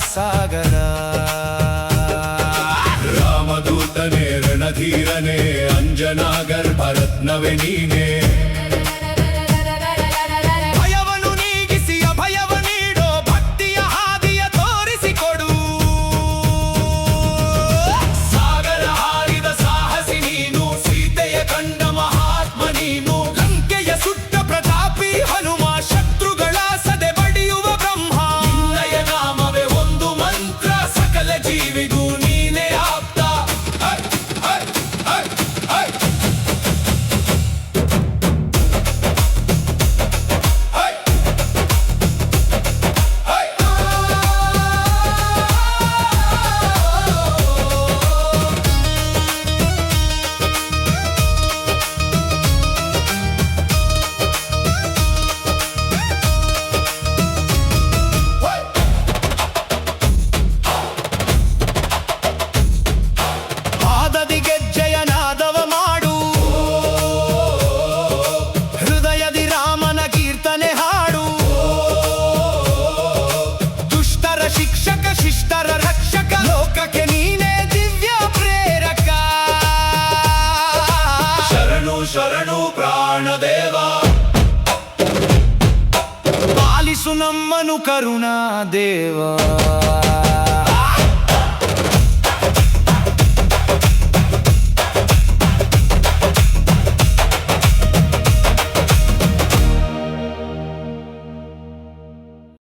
ಸಾಗರ ರಾಮದೂತನೇ ರಣಧೀರನೇ ಅಂಜನಾ ಗರ್ಭರತ್ನವೇ ನೀನೇ ಭಯವನ್ನು ನೀಗಿಸಿ ಅಭಯವ ನೀಡೋ ಭಕ್ತಿಯ ಹಾದಿಯ ತೋರಿಸಿಕೊಡು ಸಾಗರ ಹಾರಿದ ಸಾಹಸಿ ನೀನು ಸೀತೆಯ ಕಂಡ ಮಹಾತ್ಮ ನೀನು ಲಂಕೆಯ ಸುಟ್ಟ ಪ್ರತಾಪಿ ಹನುಮ ಶತ್ರುಗಳ ಸದೆ ಬಡಿಯುವ ಬ್ರಹ್ಮ ನಿನ್ನಯ ನಾಮವೇ ಒಂದು ಮಂತ್ರ ಸಕಲ ಜೀವಿಗೂ ನೀನೇ ಆಪ್ತ ಶಿಷ್ಟರ ರಕ್ಷಕ ಲೋಕಕ್ಕೆ ನೀನೇ ದಿವ್ಯ ಪ್ರೇರಕ ಶರಣು ಶರಣು ಪ್ರಾಣದೇವ ಪಾಲಿಸು ನಮ್ಮನು ಕರುಣಾ ದೇವ